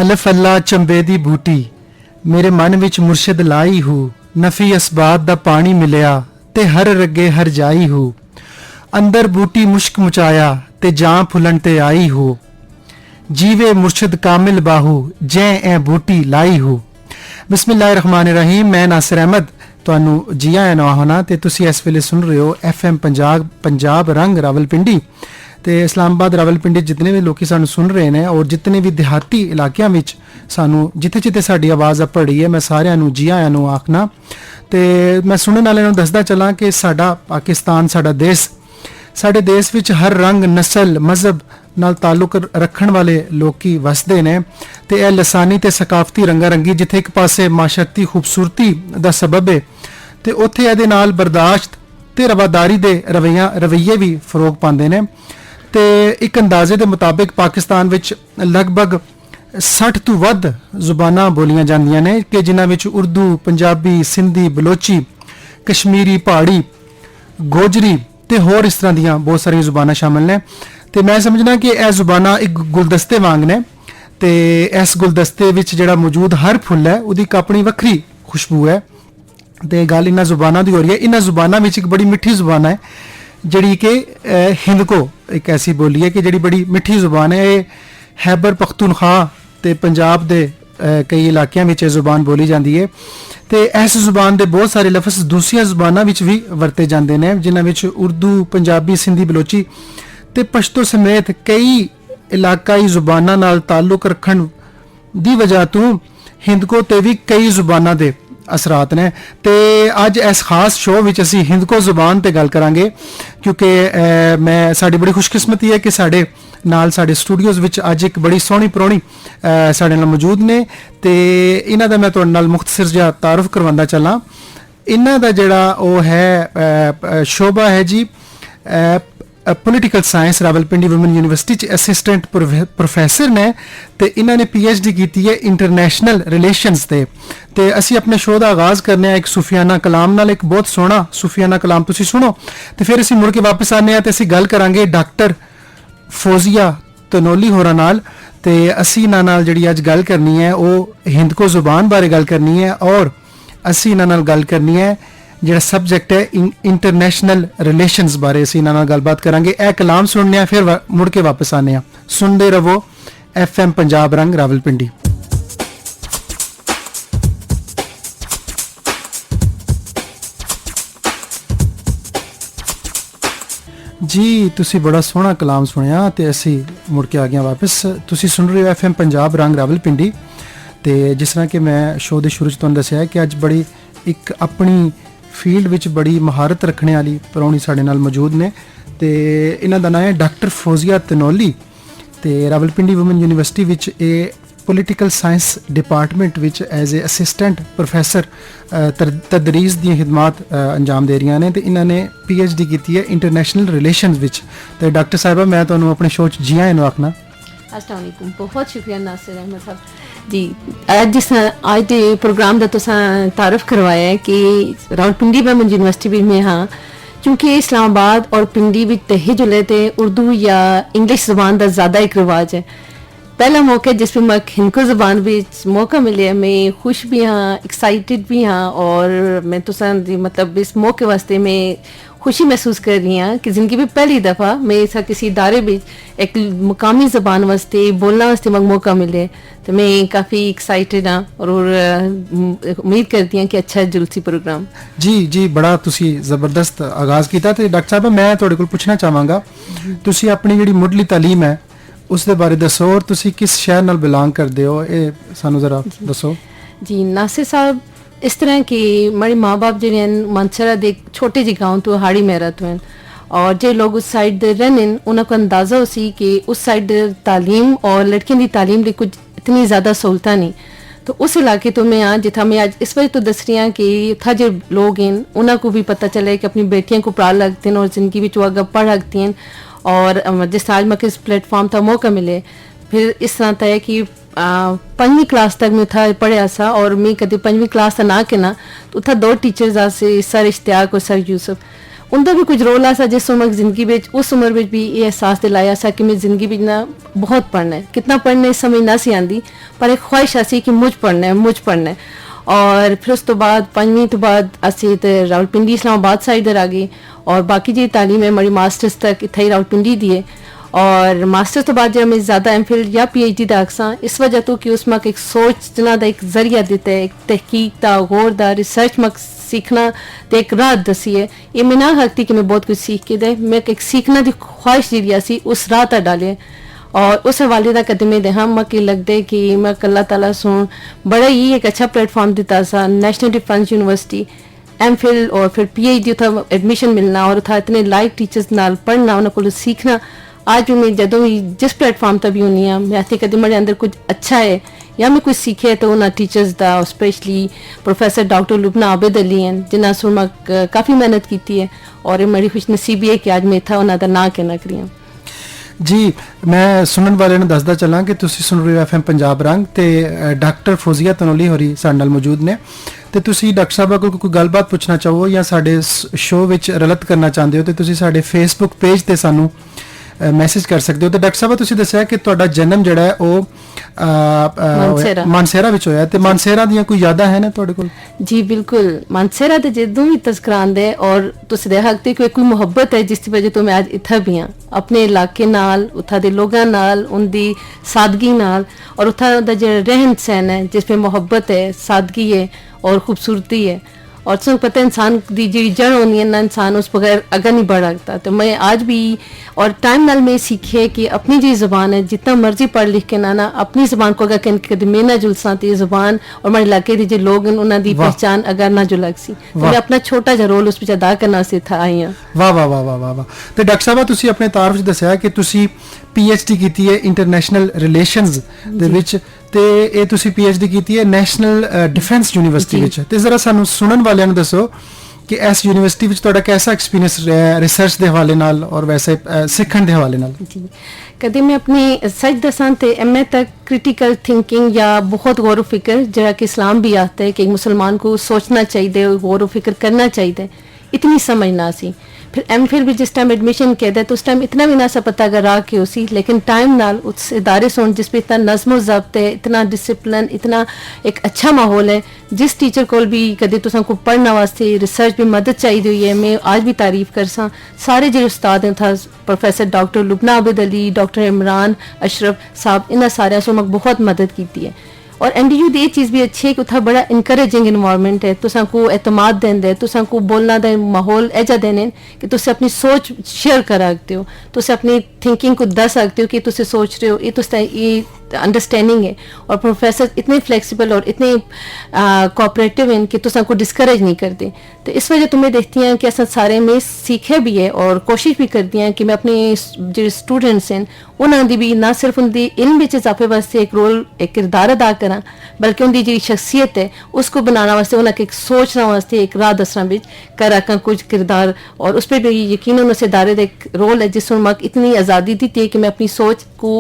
ਅਲਫ ਅੱਲਾ ਚੰਬੇ ਦੀ ਬੂਟੀ ਮੇਰੇ ਮਨ ਵਿੱਚ ਮੁਰਸ਼ਿਦ ਲਾਈ ਹੂ ਨਫੀ ਅਸਬਾਤ ਦਾ ਪਾਣੀ ਮਿਲਿਆ ਤੇ ਹਰ ਰੱਗੇ ਹਰ ਜਾਈ ਹੂ ਅੰਦਰ ਬੂਟੀ ਮੁਸ਼ਕ ਮੁਚਾਇਆ ਤੇ ਜਾਂ ਫੁੱਲਣ ਤੇ ਆਈ ਹੂ ਜੀਵੇ ਮੁਰਸ਼ਿਦ ਕਾਮਿਲ ਬਾਹੂ ਜੈ ਐ ਬੂਟੀ ਲਾਈ ਹੂ। ਬਿਸਮਿਲ੍ਲਾਹਿਰ ਰਹਿਮਾਨਿਰ ਰਹੀਮ। ਮੈਂ ਨਾਸਿਰ ਅਹਿਮਦ ਤੁਹਾਨੂੰ ਜੀ ਆਇਆਂ ਨੂੰ ਹੋਣਾ ਤੇ ਤੁਸੀਂ ਇਸ ਵੇਲੇ ਸੁਣ ਰਹੇ ਹੋ FM ਪੰਜਾਬ ਰੰਗ ਰਾਵਲਪਿੰਡੀ ਤੇ ਇਸਲਾਮਾਬਾਦ ਰਾਵਲਪਿੰਡੀ ਜਿੰਨੇ ਵੀ ਲੋਕੀ ਸਾਨੂੰ ਸੁਣ ਰਹੇ ਨੇ ਔਰ ਜਿੰਨੇ ਵੀ ਦਿਹਾਤੀ ਇਲਾਕਿਆਂ ਵਿੱਚ ਸਾਨੂੰ ਜਿੱਥੇ ਸਾਡੀ ਆਵਾਜ਼ ਪੜੀ ਹੈ ਮੈਂ ਸਾਰਿਆਂ ਨੂੰ ਜੀ ਆਇਆਂ ਨੂੰ ਆਖਣਾ ਤੇ ਮੈਂ ਸੁਣਨ ਵਾਲਿਆਂ ਨੂੰ ਦੱਸਦਾ ਚੱਲਾਂ ਕਿ ਸਾਡਾ ਪਾਕਿਸਤਾਨ ਸਾਡਾ ਦੇਸ਼ ਸਾਡੇ ਦੇਸ਼ ਵਿੱਚ ਹਰ ਰੰਗ ਨਸਲ ਮਜ਼ਹਬ ਨਾਲ ਤਾਲੁਕ ਰੱਖਣ ਵਾਲੇ ਲੋਕੀ ਵਸਦੇ ਨੇ ਤੇ ਇਹ ਲਸਾਨੀ ਤੇ ਸਕਾਫਤੀ ਰੰਗਾਰੰਗੀ ਜਿੱਥੇ ਇੱਕ ਪਾਸੇ ਮਾਸ਼ਰਤੀ ਖੂਬਸੂਰਤੀ ਦਾ ਸਬਬ ਹੈ ਤੇ ਉੱਥੇ ਇਹਦੇ ਨਾਲ ਬਰਦਾਸ਼ਤ ਤੇ ਰਵਾਦਾਰੀ ਦੇ ਰਵੱਈਏ ਵੀ ਫਰੋਗ ਪਾਉਂਦੇ ਨੇ ਤੇ ਇੱਕ ਅੰਦਾਜ਼ੇ ਦੇ ਮੁਤਾਬਿਕ ਪਾਕਿਸਤਾਨ ਵਿੱਚ ਲਗਭਗ 60 ਤੋਂ ਵੱਧ ਜ਼ੁਬਾਨਾਂ ਬੋਲੀਆਂ ਜਾਂਦੀਆਂ ਨੇ ਕਿ ਜਿਨ੍ਹਾਂ ਵਿੱਚ ਉਰਦੂ ਪੰਜਾਬੀ ਸਿੰਧੀ ਬਲੋਚੀ ਕਸ਼ਮੀਰੀ ਪਹਾੜੀ ਗੋਜਰੀ ਤੇ ਹੋਰ ਇਸ ਤਰ੍ਹਾਂ ਦੀਆਂ ਬਹੁਤ ਸਾਰੀਆਂ ਜ਼ੁਬਾਨਾਂ ਸ਼ਾਮਲ ਨੇ ਤੇ ਮੈਂ ਸਮਝਦਾ ਕਿ ਇਹ ਜ਼ੁਬਾਨਾਂ ਇੱਕ ਗੁਲਦਸਤੇ ਵਾਂਗ ਨੇ ਤੇ ਇਸ ਗੁਲਦਸਤੇ ਵਿੱਚ ਜਿਹੜਾ ਮੌਜੂਦ ਹਰ ਫੁੱਲ ਹੈ ਉਹਦੀ ਇੱਕ ਆਪਣੀ ਵੱਖਰੀ ਖੁਸ਼ਬੂ ਹੈ ਤੇ ਗੱਲ ਇਹਨਾਂ ਜ਼ੁਬਾਨਾਂ ਦੀ ਹੋ ਰਹੀ ਹੈ। ਇਹਨਾਂ ਜ਼ੁਬਾਨਾਂ ਵਿੱਚ ਇੱਕ ਬੜੀ ਮਿੱਠੀ ਜ਼ੁਬਾਨ ਹੈ ਜਿਹੜੀ ਕਿ ਹਿੰਦਕੋ ਇੱਕ ਐਸੀ ਬੋਲੀ ਹੈ ਕਿ ਜਿਹੜੀ ਬੜੀ ਮਿੱਠੀ ਜ਼ੁਬਾਨ ਹੈ। ਇਹ ਖੈਬਰ ਪਖਤੂਨਖਵਾ ਤੇ ਪੰਜਾਬ ਦੇ ਕਈ ਇਲਾਕਿਆਂ ਵਿੱਚ ਇਹ ਜ਼ੁਬਾਨ ਬੋਲੀ ਜਾਂਦੀ ਹੈ ਤੇ ਇਸ ਜ਼ੁਬਾਨ ਦੇ ਬਹੁਤ ਸਾਰੇ ਲਫ਼ਜ਼ ਦੂਸਰੀਆਂ ਜ਼ੁਬਾਨਾਂ ਵਿੱਚ ਵੀ ਵਰਤੇ ਜਾਂਦੇ ਨੇ ਜਿਨ੍ਹਾਂ ਵਿੱਚ ਉਰਦੂ ਪੰਜਾਬੀ ਸਿੰਧੀ ਬਲੋਚੀ ਤੇ ਪਸ਼ਤੋ ਸਮੇਤ ਕਈ ਇਲਾਕਾਈ ਜ਼ੁਬਾਨਾਂ ਨਾਲ ਤਾਲੁਕ ਰੱਖਣ ਦੀ ਵਜ੍ਹਾ ਤੋਂ ਹਿੰਦਕੋ ਤੇ ਵੀ ਕਈ ਜ਼ੁਬਾਨਾਂ ਦੇ ਅਸਰਾਤ ਨੇ ਤੇ ਅੱਜ ਇਸ ਖਾਸ ਸ਼ੋਅ ਵਿੱਚ ਅਸੀਂ ਹਿੰਦਕੋ ਜ਼ੁਬਾਨ ਤੇ ਗੱਲ ਕਰਾਂਗੇ ਕਿਉਂਕਿ ਸਾਡੀ ਬੜੀ ਖੁਸ਼ਕਿਸਮਤੀ ਹੈ ਕਿ ਸਾਡੇ ਨਾਲ ਸਾਡੇ ਸਟੂਡੀਓਜ਼ ਵਿੱਚ ਅੱਜ ਇੱਕ ਬੜੀ ਸੋਹਣੀ ਪ੍ਰਾਹੁਣੀ ਸਾਡੇ ਨਾਲ ਮੌਜੂਦ ਨੇ ਤੇ ਇਹਨਾਂ ਦਾ ਮੈਂ ਤੁਹਾਡੇ ਨਾਲ ਮੁਖਤਸਰ ਜਿਹਾ ਤਾਰਫ ਕਰਵਾਉਂਦਾ ਚੱਲਾਂ। ਇਹਨਾਂ ਦਾ ਜਿਹੜਾ ਉਹ ਹੈ ਸ਼ੋਭਾ ਹੈ ਜੀ political science Rawalpindi woman university 'ਚ ਅਸਿਸਟੈਂਟ ਪ੍ਰੋਫੈਸਰ ਨੇ ਤੇ ਇਹਨਾਂ ਨੇ PhD ਕੀਤੀ ਹੈ ਇੰਟਰਨੈਸ਼ਨਲ ਰਿਲੇਸ਼ਨਸ ਤੇ ਅਸੀਂ ਆਪਣੇ ਸ਼ੋਅ ਦਾ ਆਗਾਜ਼ ਕਰਨੇ ਆ ਇੱਕ ਸੂਫੀਆਨਾ ਕਲਾਮ ਨਾਲ। ਇੱਕ ਬਹੁਤ ਸੋਹਣਾ ਸੂਫੀਆਨਾ ਕਲਾਮ ਤੁਸੀਂ ਸੁਣੋ ਤੇ ਫਿਰ ਅਸੀਂ ਮੁੜ ਕੇ ਵਾਪਸ ਆਨੇ ਆ ਤੇ ਅਸੀਂ ਗੱਲ ਕਰਾਂਗੇ ਡਾਕਟਰ ਫੌਜ਼ੀਆ ਤਨੋਲੀ ਹੋਰਾਂ ਨਾਲ ਤੇ ਅਸੀਂ ਇਹਨਾਂ ਨਾਲ ਜਿਹੜੀ ਅੱਜ ਗੱਲ ਕਰਨੀ ਹੈ ਉਹ ਹਿੰਦਕੋ ਜ਼ੁਬਾਨ ਬਾਰੇ ਗੱਲ ਕਰਨੀ ਹੈ ਔਰ ਅਸੀਂ ਇਹਨਾਂ ਨਾਲ ਗੱਲ ਕਰਨੀ ਹੈ ਜਿਹੜਾ ਸਬਜੈਕਟ ਹੈ ਇੰਟਰਨੈਸ਼ਨਲ ਰਿਲੇਸ਼ਨਸ ਬਾਰੇ ਅਸੀਂ ਇਹਨਾਂ ਨਾਲ ਗੱਲਬਾਤ ਕਰਾਂਗੇ। ਇਹ ਕਲਾਮ ਸੁਣਨੇ ਆ ਫਿਰ ਮੁੜ ਕੇ ਵਾਪਸ ਆਨੇ ਆ। ਸੁਣਦੇ ਰਹੋ FM ਪੰਜਾਬ ਰੰਗ ਰਾਵਲਪਿੰਡੀ। ਜੀ ਤੁਸੀਂ ਬੜਾ ਸੋਹਣਾ ਕਲਾਮ ਸੁਣਿਆ ਤੇ ਅਸੀਂ ਮੁੜ ਕੇ ਆ ਗਏ ਵਾਪਸ। ਤੁਸੀਂ ਸੁਣ ਰਹੇ ਹੋ FM ਪੰਜਾਬ ਰੰਗ ਰਾਵਲਪਿੰਡੀ ਤੇ ਜਿਸ ਤਰ੍ਹਾਂ ਕਿ ਮੈਂ ਸ਼ੋਅ ਦੇ ਸ਼ੁਰੂ 'ਚ ਤੁਹਾਨੂੰ ਦੱਸਿਆ ਕਿ ਅੱਜ ਬੜੀ ਇੱਕ ਆਪਣੀ ਫੀਲਡ ਵਿੱਚ ਬੜੀ ਮਹਾਰਤ ਰੱਖਣ ਵਾਲੀ ਪ੍ਰਾਹੁਣੀ ਸਾਡੇ ਨਾਲ ਮੌਜੂਦ ਨੇ ਤੇ ਇਹਨਾਂ ਦਾ ਨਾਮ ਹੈ ਡਾਕਟਰ ਫੌਜ਼ੀਆ ਤਨੋਲੀ ਤੇ ਰਾਵਲਪਿੰਡੀ ਵੂਮਨ ਯੂਨੀਵਰਸਿਟੀ ਵਿੱਚ ਇਹ ਪੋਲੀਟੀਕਲ ਸਾਇੰਸ ਡਿਪਾਰਟਮੈਂਟ ਵਿੱਚ ਐਜ਼ ਏ ਅਸਿਸਟੈਂਟ ਪ੍ਰੋਫੈਸਰ ਤਦਰੀਸ ਦੀਆਂ ਖਿਦਮਾਤ ਅੰਜਾਮ ਦੇ ਰਹੀਆਂ ਨੇ ਤੇ ਇਹਨਾਂ ਨੇ PhD ਕੀਤੀ ਹੈ ਇੰਟਰਨੈਸ਼ਨਲ ਰਿਲੇਸ਼ਨਸ ਵਿੱਚ। ਤੇ ਡਾਕਟਰ ਸਾਹਿਬਾ ਮੈਂ ਤੁਹਾਨੂੰ ਆਪਣੇ ਸ਼ੋਅ 'ਚ ਜੀ ਆਇਆਂ ਨੂੰ ਆਖਣਾ। अस्सलाम वालेकुम, बहुत शुक्रिया नासिर अहमद साहब जी। आज दे प्रोग्राम का तुसा तारफ़ करवाया है कि रावलपिंडी वुमेन यूनिवर्सिटी में हाँ क्योंकि इस्लामाबाद और पिंडी भी तहे जुले थे उर्दू या इंग्लिश ज़बान का ज़्यादा एक रिवाज है। पहला मौका जिस पर मैं हिंदको ज़बान भी मौका मिले मैं खुश भी हाँ एक्साइटेड भी हाँ और मैं तुसा मतलब इस मौके वास्ते मैं खुशी महसूस कर रही हाँ कि ज़िंदगी में पहली दफ़ा मैं ऐसा किसी इदारे में एक मुकामी ज़बान वास्ते बोलना वास्ते मौका मिले तो मैं काफ़ी एक्साइटेड हाँ और उम्मीद करती हाँ कि अच्छा जुलसी प्रोग्राम। जी बड़ा तुसी ज़बरदस्त आगाज़ किया। तो डॉक्टर साहब मैं तुहाडे कोल पुछना चाहांगा तुसी अपनी जिहड़ी मुढ़ली तालीम है उस दे बारे दसो और तुसी किस शहर नाल बिलोंग करदे हो ये सानू ज़रा दसो। जी नासिर साहब इस तरह कि मेरे माँ बाप जो मानसरा दे छोटे जी गाँव तो हाड़ी मेरा तो हैं और जो लोग उस साइड दे रहने उनको अंदाज़ा हो सी कि उस साइड तालीम और लड़कियों की तालीम लिए कुछ इतनी ज़्यादा सहूलत नहीं तो उस इलाके तो मैं आज जिथा मैं आज इस वजह तो दस रही हाँ कि था जो लोग हैं उनको भी पता चले कि अपनी बेटियों को पढ़ा लगते हैं और ज़िंदगी भी अगर पढ़ लगती हैं और जिस आज मैं किस प्लेटफॉर्म था मौका मिले फिर इस तरह था कि 5वीं क्लास तक मैं था पढ़िया सा और मैं कभी 5वीं क्लास ना के ना तो था 2 टीचर्स से सर इश्तियाक और सर यूसुफ उनका भी कुछ रोल आ सा जिस उम्र जिंदगी में उस उम्र में भी ये एहसास दिलाया सा कि मैं जिंदगी में ना बहुत पढ़ना है, कितना पढ़ना है समझ ना सी आंदी, पर एक ख्वाहिश आसी कि मुझ पढ़ना है। और फिर उस तो बाद 5वीं तो बाद असी तो रावलपिंडी इस्लामाबाद साइड इधर आ गई और बाकी जी तालीम है हमारी मास्टर्स तक इतना ही रावलपिंडी दिए। और मास्टर्स तो बाद जब मैं ज़्यादा एमफिल या पीएचडी तक आसा इस वजह तो कि उसमें एक सोच जना का एक जरिया देता है, एक तहकीक का गौर का रिसर्च मक सीखना तो एक राह दसी है। ये मैं ना हकती कि मैं बहुत कुछ सीख के दे, मैं एक सीखना की ख्वाहिश जी सी उस राह तक डाले और उस हवाले का कदमे दे हम मक लगते कि मैं अल्लाह ताला सुन बड़ा ही एक अच्छा प्लेटफॉर्म दिता सा। नेशनल डिफेंस यूनिवर्सिटी एमफिल और फिर पीएचडी उथा एडमिशन मिलना और उथा इतने लाइक टीचर्स नाल पढ़ना उन्होंने को सीखना। आज भी मैं जदों भी जिस प्लेटफॉर्म तक भी होनी हाँ मैं आती कदम मेरे अंदर कुछ अच्छा है या मैं कुछ सीखे तो उन्होंने टीचर्स का specially professor doctor Lubna Abid Ali हैं जिन्हें सुन मैं काफ़ी मेहनत की है और ये मेरी खुश नसीबी है कि आज मैं इतना उन्होंने ना कहना करी हाँ। जी मैं सुनने वाले ने दसदा चला कि तुसी सुन रहे हो FM पंजाब रंग ते डॉक्टर फौजिया तनोली होरी साडे नाल मौजूद ने ते तुसी डॉक्टर साहब को कोई गलबात पूछना चाहो या साडे शो विच रलत करना चाहते हो तो तुसी साडे फेसबुक पेज ते सानू मैसेज कर सकते हो। तो डॉक्टर साहब तुसी दस्सिया कि तुहाडा जन्म जिहड़ा है ਉਹ ਮਾਨਸੇਰਾ ਵਿੱਚ ਹੋਇਆ ਤੇ ਮਾਨਸੇਰਾ ਦੀਆਂ ਕੋਈ ਯਾਦਾਂ ਹੈ ਨੇ ਤੁਹਾਡੇ ਕੋਲ? जी बिल्कुल मानसेरा ते जदों भी तस्करा आंदे और तुस दे हक ते कोई मुहब्बत है जिसकी वजह तो मैं आज इत्था भी हाँ अपने इलाके नाल उत्था दे लोगां नाल उनदी सादगी नाल और उत्था दा जो रहन सहन है जिसमें मुहब्बत है सादगी है और खूबसूरती है और तुम पता है इंसान की जी जड़ होनी है ना इंसान उस बगैर अगर नहीं बढ़ सकता। तो मैं आज भी और टाइम नाल में सीखे कि अपनी जी ज़बान है जितना मर्जी पढ़ लिख के ना अपनी ज़बान को अगर कभी मैं ना जुलसा तो ये ज़बान और हमारे इलाके के जो लोग हैं उन्होंने दी पहचान अगर ना जुलग सी तो मैं अपना छोटा जा रोल उस पर अदा करना से था आई हाँ। वाह वाह वाह वाह वाह वाह। तो डॉक्टर साहब तुसी अपने तारफ च दस्सिया कि तुसी PhD की है इंटरनेशनल रिलेशनस दे विच ਤੇ ਇਹ ਤੁਸੀਂ PhD ਕੀਤੀ ਹੈ ਨੈਸ਼ਨਲ ਡਿਫੈਂਸ ਯੂਨੀਵਰਸਿਟੀ ਵਿੱਚ ਤੇ ਜ਼ਰਾ ਸਾਨੂੰ ਸੁਣਨ ਵਾਲਿਆਂ ਨੂੰ ਦੱਸੋ ਕਿ ਇਸ ਯੂਨੀਵਰਸਿਟੀ ਵਿੱਚ ਤੁਹਾਡਾ ਕਿਹਦਾ ਐਕਸਪੀਰੀਅੰਸ ਰਿਹਾ ਰਿਸਰਚ ਦੇ ਹਵਾਲੇ ਨਾਲ ਔਰ ਵੈਸੇ ਸਿੱਖਣ ਦੇ ਹਵਾਲੇ ਨਾਲ? जी कदे मैं अपनी सच दसा तो MA तक क्रिटिकल थिंकिंग या बहुत गौर व फिक्र जरा कि इस्लाम भी आता है कि एक मुसलमान को सोचना चाहिए गौर व फिक्र करना चाहिए इतनी समझ ना सी। फिर MPhil भी जिस टाइम एडमिशन किया था तो उस टाइम इतना भी ना सा पता अगर रहा कि उसी लेकिन टाइम नाल उस इदारे से जिस पे इतना नज़्म ज़ब्त है इतना डिसिप्लिन इतना एक अच्छा माहौल है जिस टीचर को भी कदे तो को पढ़ने वास्ते रिसर्च भी मदद चाहिए हुई है मैं आज भी तारीफ कर सा सारे जो उस्ताद हैं था professor doctor Lubna Abid Ali doctor Imran Ashraf साहब इन्हें सारे से बहुत मदद की है। और NDU दी चीज़ भी अच्छी है कि उत्था बड़ा इनकरेजिंग इन्वायरमेंट है तुसां को एतमाद देंदे तुसां को बोलना दे माहौल ऐजा देने कि तुसे अपनी सोच शेयर कर सकते हो तुसे अपनी थिंकिंग को दस सकते हो कि तुसे सोच रहे हो ये तुस ये अंडरस्टैंडिंग है और प्रोफेसर इतने फ्लेक्सिबल और इतने कोऑपरेटिव हैं कि तुसां को डिस्करेज नहीं करते। तो इस वजह तुम्हें देखती हैं कि असा सारे में सीखे भी है और कोशिश भी करती हैं कि मैं अपने जो स्टूडेंट्स हैं उन्होंने भी ना सिर्फ उनकी इल्म में इजाफे वास्ते एक रोल एक किरदार अदा करा बल्कि उनकी जी शख्सियत है उसको बनाने वास्ते उन्हें एक सोचना वास्ते एक राह दसना भी करा कुछ किरदार और उस पर भी यकीनन उस इदारे का एक रोल है जिस मक इतनी आज़ादी दी थी कि मैं अपनी सोच को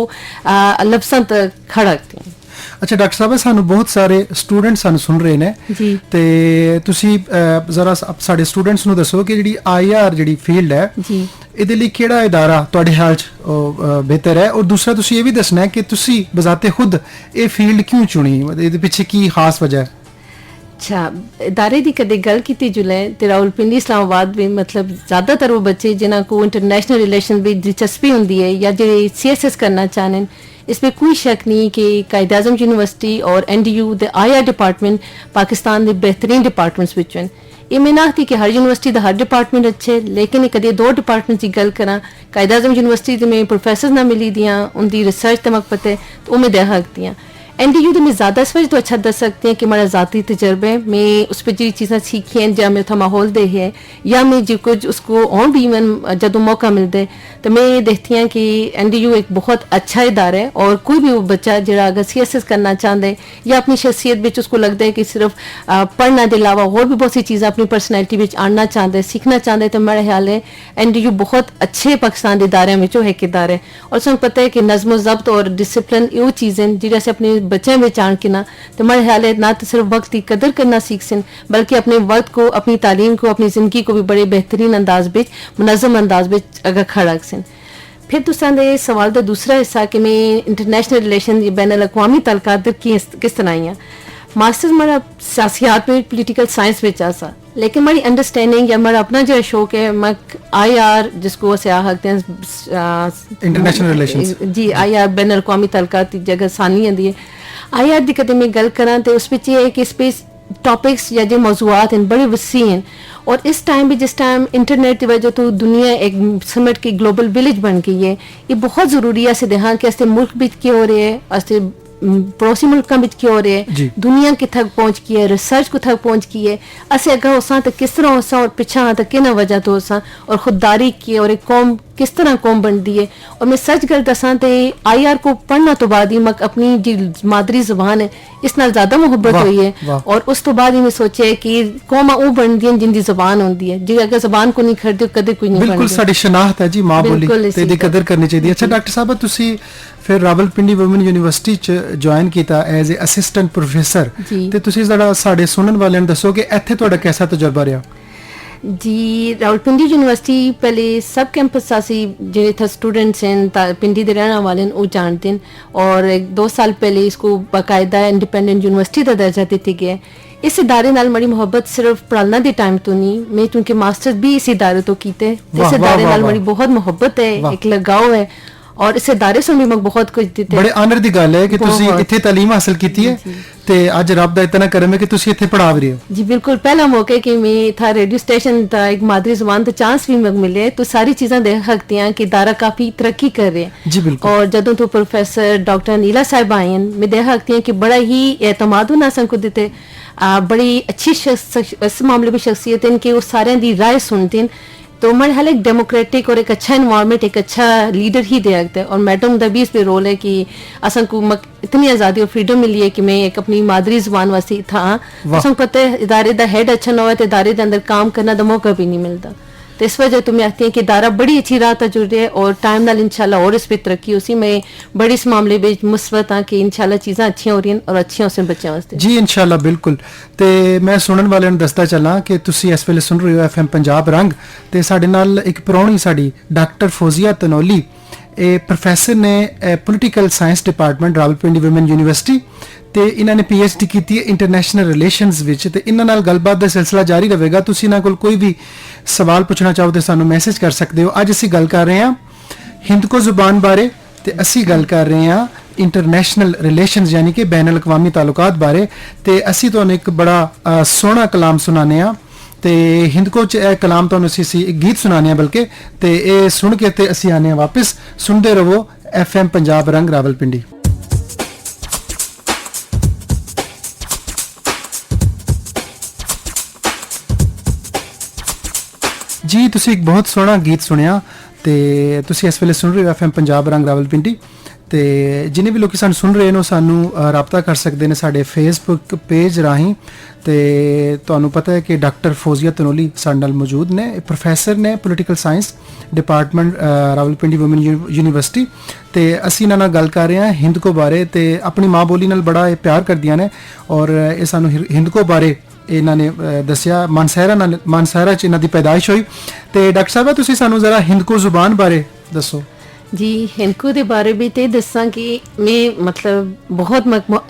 लफ्ज़ां तक खड़ा करती हूँ। ਅੱਛਾ ਡਾਕਟਰ ਸਾਹਿਬ ਸਾਨੂੰ ਬਹੁਤ ਸਾਰੇ ਸਟੂਡੈਂਟ ਸਾਨੂੰ ਸੁਣ ਰਹੇ ਨੇ ਜੀ ਤੇ ਤੁਸੀਂ ਜ਼ਰਾ ਸਾਡੇ ਸਟੂਡੈਂਟਸ ਨੂੰ ਦੱਸੋ ਕਿ ਜਿਹੜੀ IR ਜਿਹੜੀ ਫੀਲਡ ਹੈ ਜੀ ਇਹਦੇ ਲਈ ਕਿਹੜਾ ਇਦਾਰਾ ਤੁਹਾਡੇ ਖਿਆਲ 'ਚ ਬਿਹਤਰ ਹੈ ਔਰ ਦੂਸਰਾ ਤੁਸੀਂ ਇਹ ਵੀ ਦੱਸਣਾ ਹੈ ਕਿ ਤੁਸੀਂ ਬਜ਼ਾਤੇ ਖੁਦ ਇਹ ਫੀਲਡ ਕਿਉਂ ਚੁਣੀ ਇਹਦੇ ਪਿੱਛੇ ਕੀ ਖਾਸ ਵਜ੍ਹਾ ਹੈ? अच्छा इदारे की कदे गल की जुले तो रावलपिंडी इस्लामाबाद भी मतलब ज़्यादातर वो बच्चे जिन्हों को इंटरनेशनल रिलेशन भी दिलचस्पी होंगी है या जो CSS करना चाहते हैं इसमें कोई शक नहीं कि कायद आज़म यूनिवर्सिटी और NDU दे IR डिपार्टमेंट पाकिस्तान के बेहतरीन डिपार्टमेंट्स विच हैं। ये मैं ना थी कि हर यूनिवर्सिटी का हर डिपार्टमेंट अच्छे लेकिन कदे दो डिपार्टमेंट की गल करा कायद आज़म यूनिवर्सिटी में प्रोफेसर ना मिली दियाँ उनकी रिसर्च तमक पते तो मैं दे सकती हाँ। NDU तो मैं ज़्यादा इस वजह तो अच्छा दस सकती हैं कि हमारा ज़ाती तजर्बे मैं उस पर जो चीज़ें सीखी हैं जहाँ मेरा माहौल दे है या मैं जो कुछ उसको और भी इवन जब मौका मिलता है तो मैं ये देखती हैं कि NDU एक बहुत अच्छा इदारा है और कोई भी वो बच्चा जरा अगर CSS करना चाहता है या अपनी शख्सियत में उसको लगता है कि सिर्फ पढ़ने के अलावा और भी बहुत सी चीज़ें अपनी पर्सनैलिटी में आना चाहता है सीखना चाहता है तो मेरा ख्याल है NDU बहुत अच्छे पाकिस्तान के इदारे में जो है इदारा है और उसमें पता है कि नज़्म ज़ब्त और डिसिप्लिन वो चीज़ें जिसे अपनी बच्चों में आन के ना तो मेरे ख्याल है ना तो सिर्फ वक्त की कदर करना सीख सन बल्कि अपने वक्त को अपनी तालीम को अपनी ज़िंदगी को भी बड़े बेहतरीन अंदाज में मुनज़्ज़म अंदाज में अगर खड़ा सन। फिर तुसां दे सवाल का दूसरा हिस्सा कि मैं इंटरनेशनल रिलेशन या बैन अवी तलकात किस तरह आई मास्टर्स मेरा सियासियात में पोलिटिकल साइंस में आसा लेकिन मेरी अंडरस्टैंडिंग या मेरा अपना जो शौक है मैं IR जिसको अस आखते हैं इंटरनेशनल रिलेशंस जी IR बैन अवी तलकात की जगह सानी आती है IR की कदे मैं गल करा तो उस ये है कि इस पे टॉपिक्स या जो मौजूआत हैं बड़े वसी हैं और इस टाइम भी जिस टाइम इंटरनेट की वजह तो दुनिया एक समेट की ग्लोबल विलेज बन गई है ये बहुत ज़रूरी है अस देहां कि अस मुल्क बिच क्या हो रहे हैं अस पड़ोसी मुल्कों में क्या हो रहे हैं दुनिया कितक पहुंच की है रिसर्च कुतक पहुंच की है अस अगर होसा तो किस तरह होसा और पिछा तो कि वजह तो होसा और खुददारी की और एक कौम किस तरह कौम बनती है और मैं सच गल दसा तो IR को पढ़ना तो बाद ही मैं अपनी जी मादरी जबान है इस नाल ज्यादा मुहब्बत हुई है और उस तो बाद ही मैं सोचा कि कौमा वो बनती है जिनकी जबान होती है जी अगर जबान को नहीं खरीदो कदे कोई नहीं बिल्कुल साडी शनाख्त है जी मां बोली ते दी कदर करनी चाहिए। अच्छा डॉक्टर साहब तुसी फिर रावलपिंडी वुमेन यूनिवर्सिटी च ज्वाइन किया एज ए असिस्टेंट प्रोफेसर ते तुसी जरा साडे सुनन वाले ने दसो कि इत्थे तुहाडा कैसा तजुर्बा रहा? जी रावलपिंडी यूनिवर्सिटी पहले सब कैंपस सासी जो था स्टूडेंट्स हैं पिंडी के रहने वाले हैं वो जानते हैं और 2 साल पहले इसको बाकायदा इंडिपेंडेंट यूनिवर्सिटी का दर्जा दिया गया। इस इदारे नाल मेरी मोहब्बत सिर्फ पढ़ाना के टाइम तो नहीं मैं क्योंकि मास्टर्स भी इस इदारे तो कीते इस इदारे नाल मेरी बहुत मोहब्बत है एक लगाव है और इस इदारे से भी मैं बहुत कुछ दिते बड़े आनर दी गल है कि तुसी इत्थे तालीम हासिल कीती है ते आज रब दा इतना करम है कि तुसी इत्थे पढ़ा रहे हो। जी बिल्कुल पहला मौका कि मैं था रेडियो स्टेशन था एक मादरी जुबान तो चांस भी मग मिले तो सारी चीज़ें देख सकती हैं कि इदारा काफ़ी तरक्की कर रहे हैं। जी बिल्कुल और जदों तो प्रोफेसर डॉक्टर नीला साहब आए हैं मैं देख सकती हैं कि बड़ा ही एतमाद ना संको देते बड़ी अच्छी इस मामले में शख्सियत है कि वो सारे दी राय सुनते हैं तो मेरे ख्याल एक डेमोक्रेटिक और एक अच्छा इन्वायरमेंट एक अच्छा लीडर ही दे सकता है और मैडम का भी इस पे रोल है कि असन को इतनी आज़ादी और फ्रीडम मिली है कि मैं एक अपनी मादरी जुबान वासी था असन पता है इदारे का हेड अच्छा ना हो तो इदारे के अंदर काम करने का मौका भी नहीं मिलता तो इस वजह तो मैं आती है कि इदारा बड़ी अच्छी राह तक जुड़ रही है और टाइम नाल इंशाल्लाह और इस पर तरक्की उसी में बड़ी इस मामले में मुस्बत हाँ कि इंशाल्लाह चीज़ें अच्छियां हो रही हैं और अच्छियां उसमें बच्चों वास्ते जी इंशाल्लाह बिल्कुल। तो मैं सुनने वाले ने दसदा चला कि तुसी इस वेले सुन रहे हो FM पंजाब रंग ते साडे नाल एक परौणी साडी डॉक्टर फौजिया तनौली ए प्रोफेसर ने political science department Rawalpindi women university ਤੇ ਇਹਨਾਂ ਨੇ PhD ਕੀਤੀ ਹੈ ਇੰਟਰਨੈਸ਼ਨਲ ਰਿਲੇਸ਼ਨਸ ਵਿੱਚ ਤੇ ਇਹਨਾਂ ਨਾਲ ਗੱਲਬਾਤ ਦਾ ਸਿਲਸਿਲਾ ਜਾਰੀ ਰਹੇਗਾ। ਤੁਸੀਂ ਇਹਨਾਂ ਕੋਲ ਕੋਈ ਵੀ ਸਵਾਲ ਪੁੱਛਣਾ ਚਾਹੋ ਤੇ ਸਾਨੂੰ ਮੈਸੇਜ ਕਰ ਸਕਦੇ ਹੋ। ਅੱਜ ਅਸੀਂ ਗੱਲ ਕਰ ਰਹੇ ਹਾਂ ਹਿੰਦਕੋ ਜ਼ੁਬਾਨ ਬਾਰੇ ਤੇ ਅਸੀਂ ਗੱਲ ਕਰ ਰਹੇ ਹਾਂ ਇੰਟਰਨੈਸ਼ਨਲ ਰਿਲੇਸ਼ਨਸ ਯਾਨੀ ਕਿ ਬੈਨ ਅਲਕਵਾਮੀ ਤਾਲੁਕਾਤ ਬਾਰੇ ਤੇ ਅਸੀਂ ਤੁਹਾਨੂੰ ਇੱਕ ਬੜਾ ਸੋਹਣਾ ਕਲਾਮ ਸੁਣਾਉਂਦੇ ਹਾਂ ਤੇ ਹਿੰਦਕੋ ਚ ਇਹ ਕਲਾਮ ਤੁਹਾਨੂੰ ਅਸੀਂ ਇੱਕ ਗੀਤ ਸੁਣਾਉਂਦੇ ਹਾਂ ਬਲਕਿ ਤੇ ਇਹ ਸੁਣ ਕੇ ਤੇ ਅਸੀਂ ਆਨੇ ਹਾਂ ਵਾਪਸ। ਸੁਣਦੇ ਰਹੋ FM ਪੰਜਾਬ ਰੰਗ ਰਾਵਲਪਿੰਡੀ। ਜੀ ਤੁਸੀਂ ਇੱਕ ਬਹੁਤ ਸੋਹਣਾ ਗੀਤ ਸੁਣਿਆ ਤੇ ਤੁਸੀਂ ਇਸ ਵੇਲੇ ਸੁਣ ਰਹੇ ਹੋ FM ਪੰਜਾਬ ਰੰਗ ਰਾਵਲਪਿੰਡੀ ਤੇ ਜਿੰਨੇ ਵੀ ਲੋਕੀ ਸਾਨੂੰ ਸੁਣ ਰਹੇ ਨੇ ਸਾਨੂੰ ਰਾਬਤਾ ਕਰ ਸਕਦੇ ਨੇ ਸਾਡੇ ਫੇਸਬੁੱਕ ਪੇਜ ਰਾਹੀਂ ਤੇ ਤੁਹਾਨੂੰ ਪਤਾ ਹੈ ਕਿ ਡਾਕਟਰ ਫੌਜ਼ੀਆ ਤਨੌਲੀ ਸਾਡੇ ਨਾਲ ਮੌਜੂਦ ਨੇ ਪ੍ਰੋਫੈਸਰ ਨੇ political science department Rawalpindi woman university ਤੇ ਅਸੀਂ ਇਹਨਾਂ ਨਾਲ ਗੱਲ ਕਰ ਰਹੇ ਹਾਂ ਹਿੰਦਕੋ ਬਾਰੇ ਤੇ ਆਪਣੀ ਮਾਂ ਬੋਲੀ ਨਾਲ ਬੜਾ ਇਹ ਪਿਆਰ ਕਰਦੀਆਂ ਨੇ ਔਰ ਇਹ ਸਾਨੂੰ ਹਿੰਦਕੋ ਬਾਰੇ ਇਹਨਾਂ ਨੇ ਦੱਸਿਆ ਮਾਨਸਹਿਰਾ ਚ ਇਹਨਾਂ ਦੀ ਪੈਦਾਇਸ਼ ਹੋਈ ਤੇ ਡਾਕਟਰ ਸਾਹਿਬ ਤੁਸੀਂ ਸਾਨੂੰ ਜ਼ਰਾ ਹਿੰਦਕੋ ਜ਼ੁਬਾਨ ਬਾਰੇ ਦੱਸੋ। जी हिंदको के बारे में तो दसा कि मैं मतलब बहुत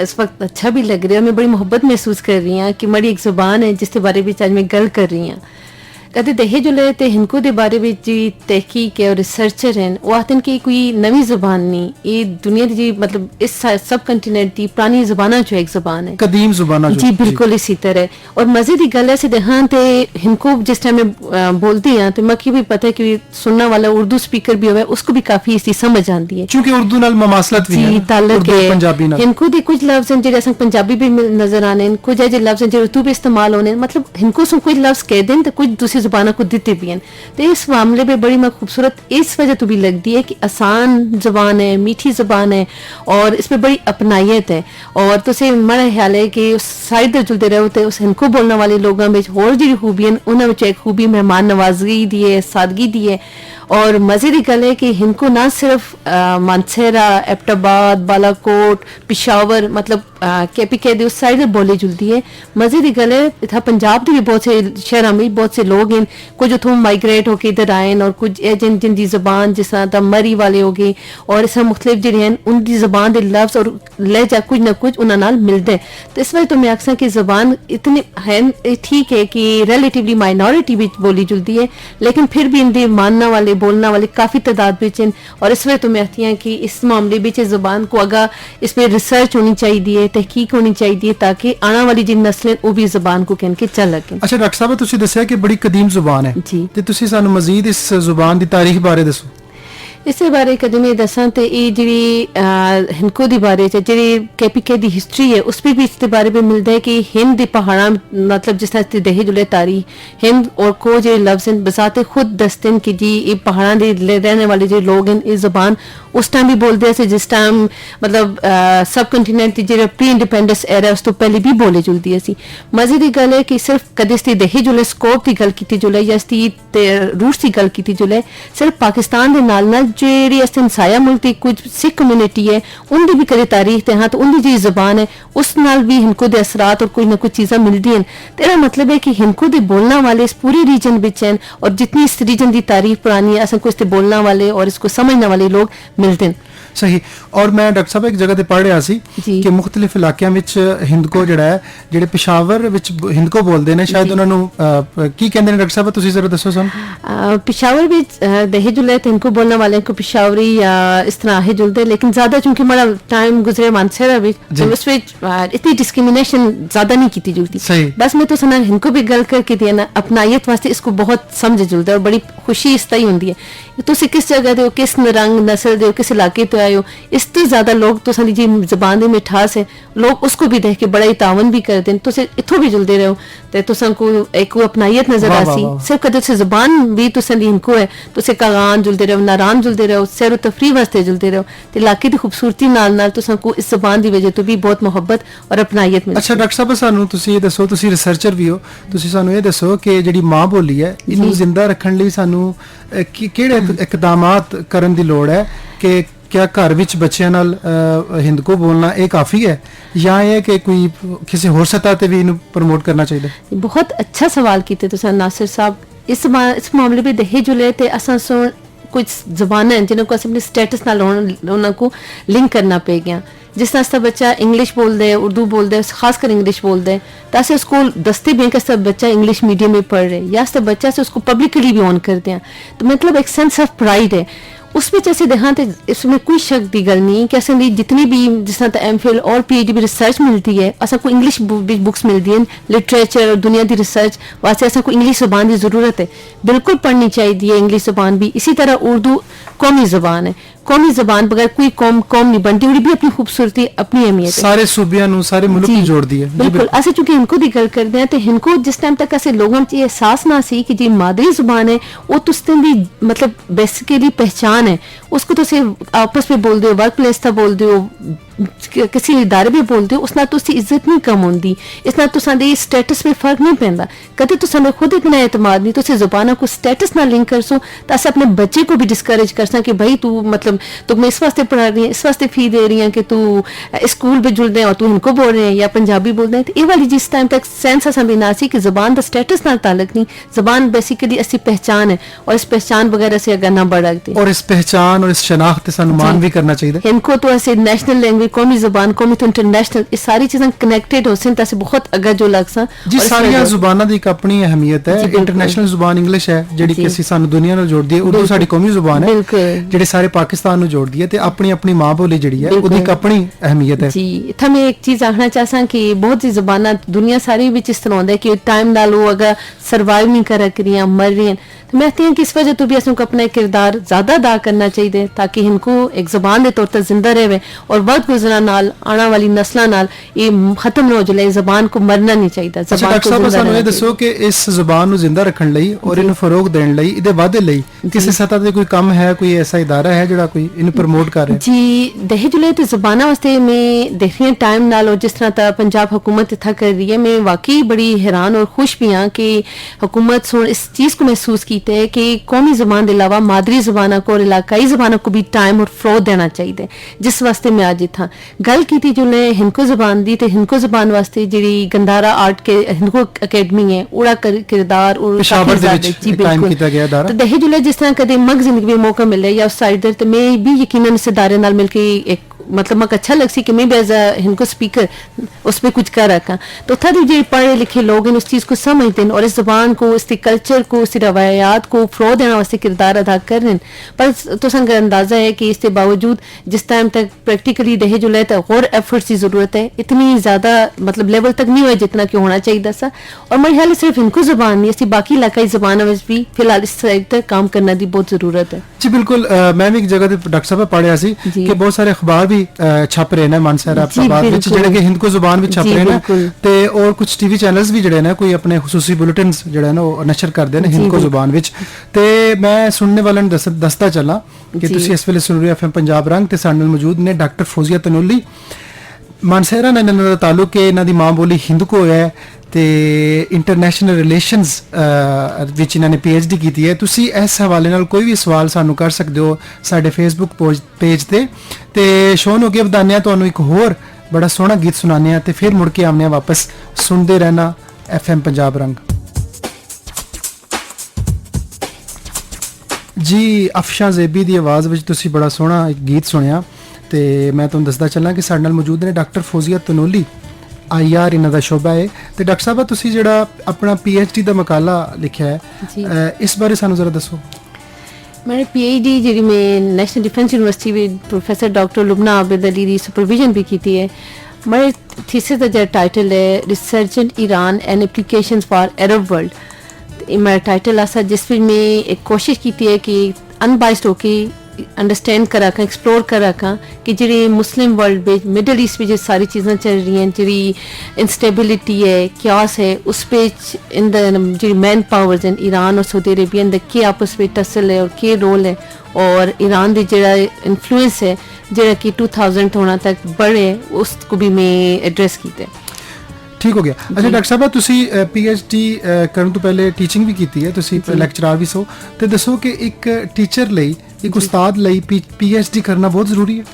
इस वक्त अच्छा भी लग रहा है मैं बड़ी मोहब्बत महसूस कर रही हूँ कि मेरी एक ज़ुबान है जिसके बारे में आज मैं गल कर रही हूँ। कहते दहे जो ले ते हिंदको के बारे में जी तहकीक है और रिसर्चर हैं वो आते हैं कि कोई नवी ज़ुबान नहीं ये दुनिया की जी मतलब इस सब कंटिनेंट की पुरानी ज़ुबाना जो एक ज़ुबान है कदीम ज़ुबाना जी बिल्कुल इसी तरह और मज़े की गल है से दहां ते हिंदको जिस टाइम में बोलती हैं तो मक्की भी पता है कि सुनने वाला उर्दू स्पीकर भी हुआ उसको भी काफ़ी इसकी समझ आती है क्योंकि उर्दू नाल ममासलत भी है ताल्लुक है पंजाबी नाल हिंदको दे कुछ लफ्ज़ हैं जेडे असन पंजाबी भी नजर आने कुछ ऐसे लफ्ज़ हैं जो उर्दू भी इस्तेमाल होने मतलब हिंदको से कुछ लफ्ज़ कह दें तो कुछ दूसरी ज़ुबानों को देते भी हैं तो इस मामले में बड़ी मैं खूबसूरत इस वजह तो भी लगती है कि आसान ज़ुबान है मीठी ज़ुबान है और इसमें बड़ी अपनायत है और तो से मेरा ख्याल है कि उस साइड जुलते रहो तो उस हिंदको बोलने वाले लोगों में होर जी खूबी हैं उन्होंने एक खूबी मेहमान नवाजगी दी है सादगी दी है और मजे की गल है कि इनको ना सिर्फ मानसेरा, एबटाबाद, बालाकोट, पिशावर मतलब KPK दी उस साइड बोली जुलती है। मजे की गल है इतना पंजाब के भी बहुत से शहर में बहुत से लोग हैं, कुछ उतों माइग्रेट होकर इधर आए और कुछ जिन जिन की जबान जिस तरह मरी वाले हो गए और इस मुख्तलिफ जो हैं उनकी जबान के लफ्ज और लहजा कुछ ना कुछ उन्होंने मिलते हैं। तो इस वजह तो मैं आखसा कि जबान इतनी है ठीक है कि रिलेटिवली माइनॉरिटी भी बोली जुलती है, लेकिन फिर भी इनके मानने वाले बोलने वाले काफ़ी तादाद में हैं। और इस वजह तो मैं आती हैं कि इस मामले में जबान को अगर इसमें रिसर्च होनी चाहिए, तहकीक होनी चाहिए ताकि आने वाली जिन नस्लें वो भी जबान को कहकर चल लगे। अच्छा डॉक्टर साहब तुसीं दस्सिया कि बड़ी कदीम जुबान है जी, ते तुसीं सानू मजीद इस जुबान की तारीख बारे दसो। इस बारे कदम मैं दसा तो ये जी हिंदको के बारे जी KPK की हिस्टरी है उस भी इसके बारे में मिलता है कि हिंद के पहाड़ा मतलब जिस तरह दहे जुले तारीख हिंद और को जो लफ्ज हैं बसाते खुद दसते हैं कि जी ये पहाड़ा के रहने वाले जो लोग हैं इस जबान उस टाइम भी बोलते हैं जिस टाइम मतलब सब कंटीनेंट की जो प्री इंडिपेंडेंस एरा उस तो पहले भी बोले जुलती है। मजे की गल है कि सिर्फ कदे इसकी दहे जुले स्कोप की गल की जुले या इसकी रूट्स की गल की जुले सिर्फ पाकिस्तान के नाल जी हंसाया मुल्क की कुछ सिख कम्यूनिटी है उनकी भी कभी तारीख हाँ तो उनकी जी जबान है उस नाल भी हिंदको के असरात और कुछ ना कुछ चीज़ा मिलती हैं। तेरा मतलब है कि हिंदको के बोलने वाले इस पूरे रीजन में हैं और जितनी इस रीजन की तारीख पुरानी है असन को इससे बोलने वाले और इसको समझने वाले लोग मिलते हैं। सही। और मैं डॉक्टर साहब एक जगह ते पढ़ रहा सी कि मुख्तलिफ इलाकों में हिंदको जिहड़ा है जिहड़े पेशावर विच हिंदको बोलते हैं शायद उन्होंने की कहते हैं डॉक्टर साहब तुसीं जरा दसो सानू। पेशावर भी दहे जुले तो हिंदको बोलने वाले को पेशावरी या इस तरह है जुलते लेकिन ज्यादा चूंकि बड़ा टाइम गुजरे मानसेरा भी तो उस इतनी डिस्क्रिमिनेशन ज्यादा नहीं की जुलती। बस मैं तो सुना हिंदको भी गल करके दी ना अपनायत वास्ते इसको बहुत समझ जुलता है और बड़ी खुशी इस तरह होंगी है तुम किस जगह दे किस रंग नस्ल दे किस इलाके तो आयो इस तो ज्यादा लोग तो सारी जी जबान की मिठास है लोग उसको भी देख के बड़ा ही तावन भी करते हैं। तुम इथों भी जुलते रहो तो तुसा को एक अपनायत नजर आसी सिर्फ कदे से जबान भी तुसा दी इनको है तुसे कागान जुलते रहो नारान जुलते रहो सैर तफरी वास्ते जुलते रहो तो इलाके की खूबसूरती नाल तुसा को इस जबान की वजह तो भी बहुत मुहब्बत और अपनायत मिलती। अच्छा डॉक्टर साहब सानू तुसी ये दसो तुसी रिसर्चर भी हो तुसी सानू ये दसो कि जिहड़ी मां बोली है इनू जिंदा रखण लई सानू किहड़े इकदामात करन दी लोड़ है कि क्या घर विच बच्चों नाल हिंदको बोलना ये काफ़ी है या ये कि कोई किसी होर सतह ते भी इनू प्रमोट करना चाहिए? बहुत अच्छा सवाल कीते तुसां नासिर साहब। इस मामले में दहे जुले ते असां सो कुछ जबाना हैं जिन्हों को अपने स्टेटस नाल उनको लिंक करना पे गया। जिस तरह से बच्चा इंग्लिश बोल दे उर्दू बोल दे खासकर इंग्लिश बोल दे तो अस उसको दसते भी हैं कि सब बच्चा इंग्लिश मीडियम में पढ़ रहे या सब बच्चा से उसको पब्लिकली भी ऑन करते हैं तो मतलब एक सेंस ऑफ प्राइड है उसमें जैसे देखा तो इसमें कोई शक की गल नहीं कि असं जितनी भी जिस तरह MPhil और PhD रिसर्च मिलती है असा को इंग्लिश बुक्स मिलती हैं लिटरेचर और दुनिया की रिसर्च वास्ते असा को इंग्लिश जबान की जरूरत है बिल्कुल पढ़नी चाहिए इंग्लिश जबान भी। इसी तरह उर्दू कौमी जबान है कौमी जबान बगैर कोई कौम नहीं बनती और भी अपनी खूबसूरती अपनी अहमियत सारे सूबियां सारे मुल्क की जोड़ती है। बिल्कुल असं चूंकि इनको की गल करते हैं तो इनको जिस टाइम तक ऐसे लोगों में एहसास ना सी कि जी मादरी जुबान है वो तुस दी मतलब बेसिकली पहचान है उसको तो आपस में बोल दो वर्क प्लेस था बोल दो किसी इदारे में बोलते हो उस नाल तुसी इज्जत नहीं कम होंदी इस नाल तुसांदे स्टेटस में फर्क नहीं पैंदा कदे तुसांदे खुद इतना एतमाद नहीं तुसी ज़ुबाना को स्टेटस ना लिंक कर सो तो अस अपने बच्चे को भी डिस्करेज कर सकें कि भाई तू मतलब तुम्हें इस वास्ते पढ़ा रही है इस वास्ते फी दे रही है कि तू स्कूल में जुड़ रहे हैं और तू इनको बोल रहे हैं या पंजाबी बोल रहे हैं। तो ये वाली जिस टाइम तक सेंस असा भी ना सी कि ज़बान का स्टेटस ना ताल्लुक नहीं ज़बान बेसिकली असी पहचान है और इस पहचान वगैरह से अगर ना बढ़ रखते और इस पहचान और इस शनाख्त से मान भी करना चाहिए इनको तो ऐसे नेशनल लैंग्वेज कौमी ज़बान कौमी तो इंटरनेशनल ये सारी चीज़ें कनेक्टेड हो सन तसे बहुत अगर जो लग सा जी सारी ज़ुबानां दी एक अपनी अहमियत है। इंटरनेशनल ज़ुबान इंग्लिश है जिहड़ी कि सानू दुनिया नाल जोड़दी है उर्दू साडी कौमी ज़ुबान है जिहड़ी सारे पाकिस्तान नु जोड़दी है ते अपनी अपनी मां बोली जिहड़ी है ओदी एक अपनी अहमियत है जी। इत्थे मैं एक चीज़ आखना चाहसा कि बहुत सी ज़ुबानां दुनिया सारी विच इस तरह होंदा है कि टाइम नाल वो अगर सर्वाइव नहीं कर रही मर रही हैं तो मैं कहती हूं कि इस वजह तो भी असों को अपना किरदार ज्यादा अदा करना चाहिए ताकि इनको एक ज़बान के तौर पर जिंदा रहे और वक्त गुजरा नाल आने वाली नस्लों नाल ये खत्म न हो जाए ज़बान को मरना नहीं चाहिए। ज़बान को जिंदा रहना चाहिए। दसो कि इस ज़बान को जिंदा रखने लई और इन्हें फरोग देने लई इहदे वादे लई किसी सतह ते कोई काम है कोई ऐसा इदारा है जिहड़ा कोई इन्हें प्रमोट कर रहा है जी। दहे जुले तो ज़बाना वास्ते मैं देख रही हूं टाइम नाल और जिस तरह पंजाब हुकूमत इत्था कर रही है मैं वाकई बड़ी हैरान और खुश भी हाँ कि हुकूमत इस चीज़ को महसूस किया है कि कौमी ज़बान के अलावा मादरी ज़बाना को और इलाकाई ज़बाना को भी टाइम और फ्लो देना चाहिए, जिस वास्ते मैं अज इत्थां गल की जो हिंदको ज़बान की, तो हिंदको ज़बान वास्ते जी गंधारा आर्ट के हिंदको अकेडमी है उड़ा किरदार और पेशावर दे विच कायम कीता गया दारा। तो दहे जुले जिस तरह कदे मग जिंदगी में मौका मिले या उस साइड तो मैं भी यकीनन इस इदारे नाल मिलके एक मतलब मक अच्छा लग सी कि मैं भी एज अ हिंदको स्पीकर उस पर कुछ कर रखा। तो था जो पढ़े लिखे लोग हैं उस चीज़ को समझते हैं और इस ज़बान को, इसके कल्चर को, इसकी रवायात को फ़रोग़ देने वास्ते किरदार अदा कर रहे हैं। पर तो संग अंदाज़ा है कि इसके बावजूद जिस टाइम तक प्रैक्टिकली दहे जुले तो और एफर्ट्स की ज़रूरत है, इतनी ज़्यादा मतलब लेवल तक नहीं हुआ जितना कि होना चाहिए सा। और मेरे ख्याल सिर्फ हिंदको ज़बान नहीं, इसकी बाकी इलाकाई ज़बानों में भी फिलहाल इस साइड तक काम करने की बहुत ज़रूरत है। जी बिल्कुल, मैं भी एक जगह ते डॉक्टर साहब पढ़िया सी कि बहुत सारे अखबार भी छप रहे ने मानसर अहमदाबाद विच जेडे कि हिंदको जुबान विच छप रहे ने ते और कुछ टीवी चैनल्स भी जेडे ने कोई अपने खुसूसी बुलेटिन्स जेडे ने वो नशर करदे ने हिंदको जुबान विच। ते मैं सुनने वाले ने दसदा चला कि तुसी इस वेले सुन रहे एफएम पंजाब रंग ते साडे नाल मौजूद ने डॉक्टर फौजिया तनोली। मानसरा ने इन्हां दा ताल्लुक है, इन्हां दी मां बोली हिंदको है ते इंटरनेशनल रिलेशनस विच इन्हां ने पीएचडी की है। तुसी इस हवाले नाल कोई भी सवाल सानू कर सकते हो साडे फेसबुक पेज ते शो नूं अगे वधाने तुहानूं एक होर बड़ा सोहना गीत सुनाने ते फिर मुड़ के आने वापस सुनते रहना एफएम पंजाब रंग। जी अफशा ज़ेबी की आवाज़ में तुसी बड़ा सोहना एक गीत सुनिया ते मैं तुहानूं दसदा चलना कि साडे नाल मौजूद ने डॉक्टर फौजिया तनोली IR इन्हां दा शोबा है। तो डॉक्टर साहब तुसी जिहड़ा अपना PhD का मकाला लिखा है इस बारे सानूं जरा दसो। मैंने PhD जी मैं नेशनल डिफेंस यूनिवर्सिटी में प्रोफेसर डॉक्टर लुबना आबिद अली की सुपरविजन भी की है। मेरे थीसिस का जो टाइटल है research in Iran and applications for Arab world. मेरा टाइटल ऐसा जिसमें मैं एक कोशिश की है कि अनबाइस्ड होके अंडरस्टैंड करा का एक्सप्लोर करा का कि जी मुस्लिम वर्ल्ड में मिडल ईस्ट में जो सारी चीज़ें चल रही हैं, जी इंस्टेबिलिटी है, क्यास है, उस पे in the G man powers in Iran और सऊदी अरेबिया द के आपस में टसल है और के रोल है और ईरान की जरा इन्फ्लुएंस है जरा कि 2000 होना तक बढ़े उसको भी मैं एड्रेस किया। ठीक हो गया। अच्छा डॉक्टर साहब तुसी PhD करन तो पहले टीचिंग भी की है, तुसी लेक्चरर भी सो, तो दसो कि एक टीचर लई एक उस्ताद लई PhD करना बहुत ज़रूरी है।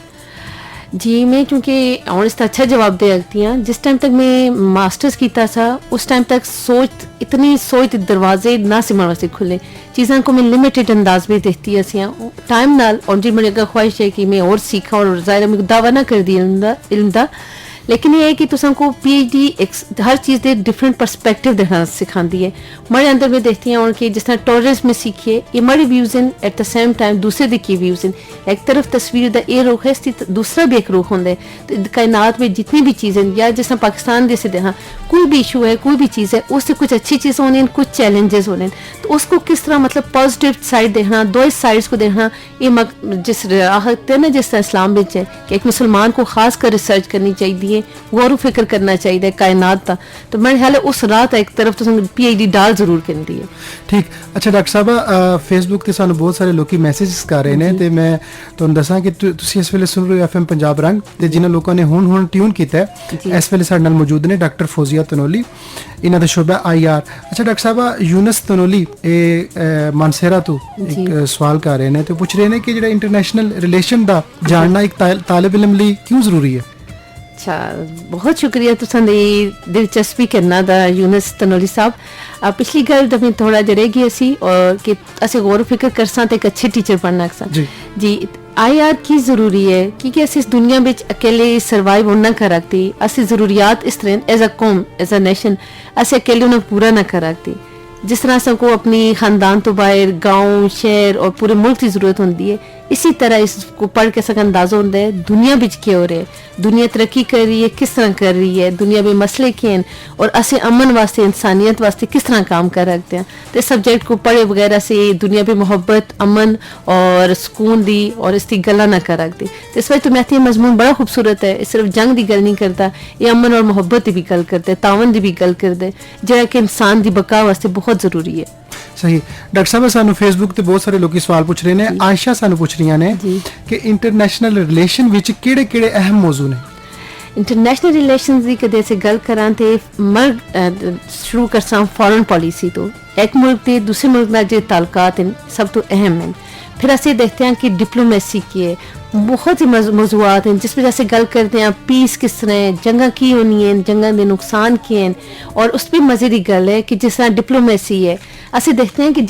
जी मैं क्योंकि और इसका अच्छा जवाब दे सकती हूँ। जिस टाइम तक मैं मास्टर्स किया था उस टाइम तक इतनी सोच दरवाजे ना सिमण वास्ते खुले, चीज़ों को मैं लिमिटेड अंदाज में देखती है टाइम नाल। और जी मेरी अगर ख्वाहिश है कि मैं और सीखा और ज़ाहिर मैं दावा ना कर दी इल्म दा, लेकिन ये है कि तुमको PhD हर चीज़ के डिफरेंट परस्पेक्टिव देखना सिखाती है। मेरे अंदर में देखती हैं कि जिस तरह टॉलरेंस में सीखिए ये मेरे व्यूज़ हैं एट द सेम टाइम दूसरे दी की व्यूज़ हैं। एक तरफ तस्वीर का ये रुख है दूसरा भी एक रुख होंगे। तो कायनात में जितनी भी चीज़ें या जिस तरह पाकिस्तान जैसे देखा कोई भी इशू है कोई भी चीज़ है उससे कुछ अच्छी चीज़ें होनी कुछ चैलेंजेस होने, तो उसको किस तरह मतलब पॉजिटिव साइड देखना, दो साइड्स को देखना ये जिस राहत है ना जिस तरह इस्लाम में है कि एक मुसलमान को खास कर रिसर्च करनी चाहिए, गौर फिक्र करना चाहिए कायनात का। तो मेरे ख्याल है उस रात एक तरफ तो PhD डाल जरूर करती है। ठीक। अच्छा डॉक्टर साहब फेसबुक ते सानू बहुत सारे लोग मैसेजेस कर रहे हैं तो मैं तुहानूं दसां कि तुसीं इस वेले सुन रहे हो FM पंजाब रंग ते जिन्हां लोगों ने हुण ट्यून किया है इस वेले साडे नाल मौजूद ने डॉक्टर फौजिया तनोली, इन्हां दा शोबा IR। अच्छा डॉक्टर साहब यूनस तनोली मानसेरा तो एक सवाल कर रहे हैं तो पूछ रहे हैं कि जिहड़ा इंटरनेशनल रिलेशन का जानना एक तालिब इल्म लई क्यों जरूरी है। अच्छा बहुत शुक्रिया तुसां दिलचस्पी करना दा यूनस तनोली साहब। पिछली गल तो मैं थोड़ा जरे गई असी और कि असी गौर फिक्र करसा तो एक अच्छे टीचर बनना जी IR की जरूरी है क्योंकि अस इस दुनिया में अकेले सर्वाइव होना कर रखती, असी जरूरियात इस तरह एज अ कौम एज अ नेशन अस अकेले उन्हें पूरा ना कर रखती। जिस तरह सबको अपनी खानदान तो बाहर गांव शहर और पूरे मुल्क की जरूरत होती है, इसी तरह इसको पढ़ के सक अंदाजा होता है दुनिया बिच क्या हो रहा है, दुनिया तरक्की कर रही है किस तरह कर रही है, दुनिया में मसले क्या हैं और असे अमन वास्ते इंसानियत वास्ते किस तरह काम कर रखते हैं। तो इस सब्जेक्ट को पढ़े वगैरह से दुनिया में मोहब्बत अमन और सुकून दी और इसकी गला ना कर रखती। तो इस वजह तो मैं मजमून बड़ा खूबसूरत है, सिर्फ जंग की गल नहीं करता, ये अमन और मोहब्बत की भी गल करते, तावन की भी गल करते जो कि इंसान की बका वास्ते बहुत जरूरी है। सही। डॉक्टर साहब सानू फेसबुक ते बहुत सारे लोग सवाल पूछ रहे हैं। आयशा सानू पूछ रही ने कि इंटरनेशनल रिलेशन विच केड़े-केड़े अहम मौजू ने। ਇੰਟਰਨੈਸ਼ਨਲ ਰਿਲੇਸ਼ਨਸ ਦੀ ਕਦੇ ਅਸੀਂ ਗੱਲ ਕਰਾਂ ਤੇ ਸ਼ੁਰੂ ਕਰਸਾਂ ਫੋਰਨ ਪਾਲਿਸੀ ਤੋਂ ਇੱਕ ਮੁਲਕ ਤੇ ਦੂਸਰੇ ਮੁਲਕ ਨਾਲ ਜਿਹੜੇ ਤਾਲੁਕਾਤ ਹਨ ਸਭ ਤੋਂ ਅਹਿਮ ਹਨ फिर ਅਸੀਂ देखते हैं कि डिप्लोमेसी की है बहुत ही मौजूद हैं जिस वजह से गल करते हैं पीस किस तरह है जंगा की होनी है जंगा के नुकसान की हैं और उस पर मजे की गल है कि जिस तरह डिप्लोमेसी है ਅਸੀਂ देखते हैं कि